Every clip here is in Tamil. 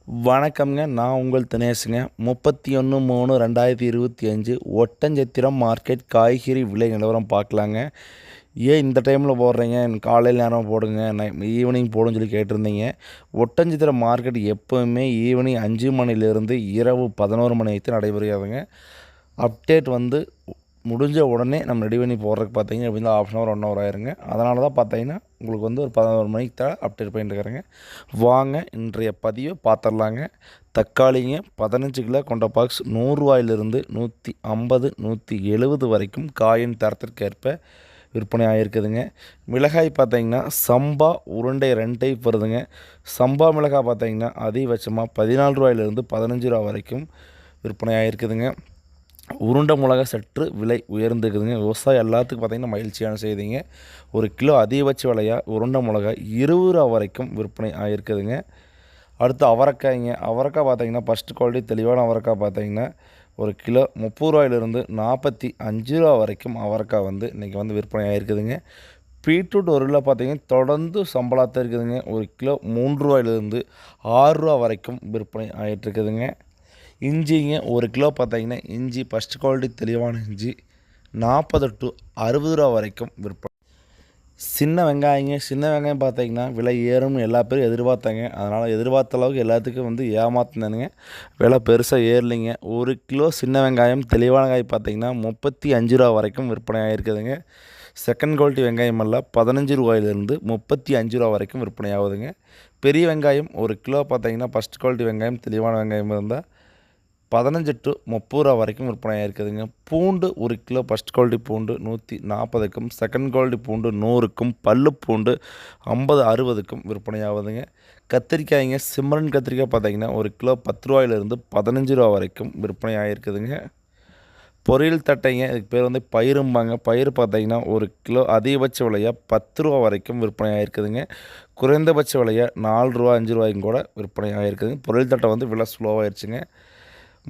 வணக்கம்ங்க. நான் உங்கள் தினேஷுங்க. 31/3/2025 ஒட்டஞ்சத்திரம் மார்க்கெட் காய்கறி விலை நிலவரம் பார்க்கலாங்க. ஏன் இந்த டைமில் போடுறீங்க? காலையில் நேரம் போடுங்க, ஈவினிங் போடுன்னு சொல்லி கேட்டிருந்தீங்க. ஒட்டஞ்சத்திரம் மார்க்கெட் எப்போவுமே ஈவினிங் 5 மணிலேருந்து இரவு 11 மணி வரைக்கும் நடைபெறுகிறதுங்க. அப்டேட் வந்து முடிஞ்ச உடனே நம்ம ரெடி பண்ணி போடுறதுக்கு பார்த்தீங்க அப்படின்னா ½ ஹவர் 1 ஹவர் ஆயிருங்க. அதனால தான் பார்த்தீங்கன்னா உங்களுக்கு வந்து ஒரு 11 மணிக்கு தான் அப்டேட் பண்ணிட்டுருக்கிறேங்க. வாங்க இன்றைய பதிவை பார்த்துடலாங்க. தக்காளிங்க 15 கிலோ கொண்ட பாக்ஸ் ரூ. 100 150 170 வரைக்கும் காயின் தரத்திற்கேற்ப விற்பனை ஆகிருக்குதுங்க. மிளகாய் பார்த்தீங்கன்னா சம்பா உருண்டை 2 டைப் வருதுங்க. சம்பா மிளகாய் பார்த்தீங்கன்னா அதிகபட்சமாக ரூ. 14 15 வரைக்கும் விற்பனை ஆகிருக்குதுங்க. உருண்டை மிளகா சற்று விலை உயர்ந்துக்குதுங்க. விவசாயம் எல்லாத்துக்கும் பார்த்திங்கன்னா மகிழ்ச்சியான செய்திங்க. ஒரு கிலோ அதிகபட்ச விலையாக உருண்டை மிளகா ரூ. 20 வரைக்கும் விற்பனை ஆகிருக்குதுங்க. அடுத்து அவரைக்காய்ங்க. அவரைக்காய் பார்த்திங்கன்னா ஃபஸ்ட்டு குவாலிட்டி தெளிவான அவரைக்காய் பார்த்திங்கன்னா ஒரு கிலோ ரூ. 30 45 வரைக்கும் அவரைக்காய் வந்து இன்றைக்கி வந்து விற்பனை ஆகிருக்குதுங்க. பீட்ரூட் ஒரு கிலோ பார்த்திங்கன்னா தொடர்ந்து சம்பளத்தான் இருக்குதுங்க. ஒரு கிலோ ரூ. 6 வரைக்கும் விற்பனை ஆகிட்டுருக்குதுங்க. இஞ்சிங்க ஒரு கிலோ பார்த்தீங்கன்னா இஞ்சி ஃபஸ்ட் குவாலிட்டி தெளிவான இஞ்சி 40 to 60 வரைக்கும் விற்பனை. சின்ன வெங்காயம் பார்த்தீங்கன்னா விலை ஏறும்னு எல்லா பேரும் எதிர்பார்த்தாங்க. அதனால் எதிர்பார்த்த அளவுக்கு எல்லாத்துக்கும் வந்து ஏமாத்தினானுங்க. விலை பெருசாக ஏறலைங்க. ஒரு கிலோ சின்ன வெங்காயம் தெளிவான காய் பார்த்தீங்கன்னா ரூ. 35 வரைக்கும் விற்பனை ஆகிருக்குதுங்க. செகண்ட் குவாலிட்டி வெங்காயம் எல்லாம் ரூ. 15 வரைக்கும் விற்பனை ஆகுதுங்க. பெரிய வெங்காயம் ஒரு கிலோ பார்த்தீங்கன்னா ஃபஸ்ட் குவாலிட்டி வெங்காயம் தெளிவான வெங்காயம் இருந்தால் 15 to 30 வரைக்கும் விற்பனை ஆகிருக்குதுங்க. பூண்டு ஒரு கிலோ ஃபஸ்ட் குவாலிட்டி பூண்டு 140க்கும் செகண்ட் குவாலிட்டி பூண்டு 100க்கும் பல்லு பூண்டு 50 60க்கும் விற்பனை ஆகுதுங்க. கத்திரிக்காய்ங்க சிம்ரன் கத்திரிக்காய் பார்த்தீங்கன்னா ஒரு கிலோ ரூ. 10 வரைக்கும் விற்பனை ஆகிருக்குதுங்க. பொரியல் தட்டைங்க இதுக்கு பேர் வந்து பயிரும்பாங்க. பயிர் பார்த்தீங்கன்னா ஒரு கிலோ அதிகபட்ச விலையாக ரூ. 10 வரைக்கும் விற்பனை ஆகிருக்குதுங்க. குறைந்தபட்ச விலையாக ரூ. 4 5 கூட விற்பனை ஆகிருக்குதுங்க. பொரியல் தட்டை வந்து விலை ஸ்லோவாகிடுச்சுங்க.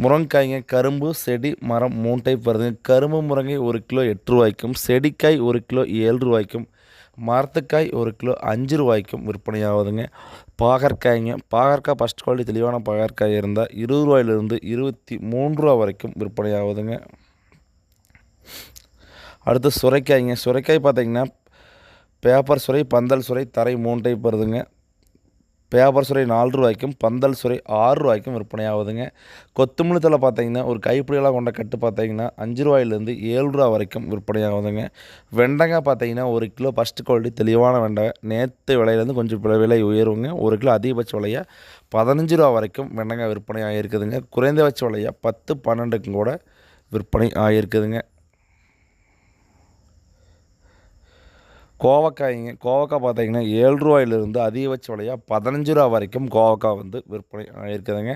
முருங்கைக்காய்ங்க கரும்பு செடி மரம் 3 டைப் வருதுங்க. கரும்பு முருங்கை ஒரு கிலோ ரூ. 8 செடிக்காய் ஒரு கிலோ ரூ. 7 மரத்துக்காய் ஒரு கிலோ ரூ. 5 விற்பனை ஆகுதுங்க. பாகற்காய் ஃபஸ்ட் குவாலிட்டி தெளிவான பாகற்காய் இருந்தால் ரூ. 20 23 வரைக்கும் விற்பனை ஆகுதுங்க. அடுத்து சுரைக்காய் பார்த்திங்கன்னா பேப்பர் சுரை பந்தல் சுரை தரை 3 டைப் வருதுங்க. பேப்பர் சுரை ரூ. 4 பந்தல் சுரை ரூ. 6 விற்பனை ஆகுதுங்க. கொத்தமல்லி தழை பார்த்தீங்கன்னா ஒரு கைப்பிடியெல்லாம் கொண்ட கட்டு பார்த்தீங்கன்னா ரூ. 5 வரைக்கும் விற்பனை ஆகுதுங்க. வெண்டைக்காய் பார்த்தீங்கன்னா ஒரு கிலோ ஃபஸ்ட்டு குவாலிட்டி தெளிவான வெண்டைக்காய் நேற்று விலையிலேருந்து கொஞ்சம் விலை உயர்வுங்க. ஒரு கிலோ அதிகபட்ச விலையாக ரூ. 15 வரைக்கும் வெண்டைக்காய் விற்பனை ஆகிருக்குதுங்க. குறைந்தபட்ச விலையாக 10 12க்கும் கூட விற்பனை ஆகிருக்குதுங்க. கோவக்காய் பார்த்தீங்கன்னா ரூ. 7 அதிகபட்ச விலையாக ரூ. 15 வரைக்கும் கோவக்காய் வந்து விற்பனை ஆகிருக்குதுங்க.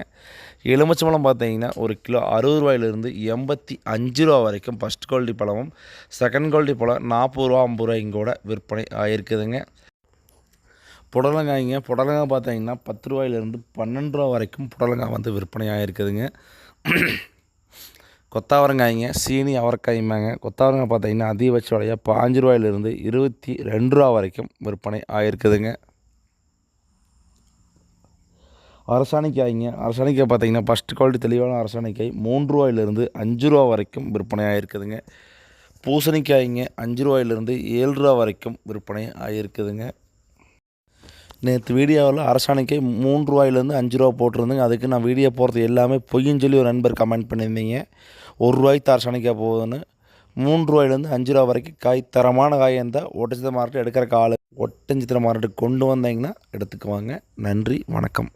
எலுமிச்சம்பழம் பார்த்தீங்கன்னா ஒரு கிலோ ரூ. 60 85 வரைக்கும் ஃபஸ்ட் குவாலிட்டி பழமும் செகண்ட் குவாலிட்டி பழம் ரூ. 40 50 கூட விற்பனை ஆகிருக்குதுங்க. புடலங்காய் பார்த்தீங்கன்னா ரூ. 10 வரைக்கும் புடலங்காய் வந்து விற்பனை ஆகிருக்குதுங்க. கொத்தாவரங்காய்ங்க சீனி அவரைக்காய்மாங்க. கொத்தாவரங்காய் பார்த்தீங்கன்னா அதிகபட்ச விலையாக ரூ. 22 வரைக்கும் விற்பனை ஆகிருக்குதுங்க. அரசாணிக்காய் பார்த்தீங்கன்னா ஃபஸ்ட் குவாலிட்டி தெளிவான அரசாணிக்காய் ரூ. 3 வரைக்கும் விற்பனை ஆகிருக்குதுங்க. பூசணிக்காய்ங்க ரூ. 7 வரைக்கும் விற்பனை ஆகிருக்குதுங்க. நேற்று வீடியோவில் அரசாணிக்காய் ரூ. 3 அதுக்கு நான் வீடியோ போடுறது எல்லாமே பொய்ன்னு சொல்லி ஒரு நண்பர் கமெண்ட் பண்ணியிருந்தீங்க. ரூ. அரசாணிக்காய் போகுதுன்னு. ரூ. 5 வரைக்கும் காய் தரமான காய் இருந்தால் ஒட்டஞ்சத்திரம் மார்க்கெட் எடுக்கிற ஒட்டஞ்சத்திரம் மார்க்கெட்டுக்கு கொண்டு வந்தீங்கன்னா எடுத்துக்குவாங்க. நன்றி வணக்கம்.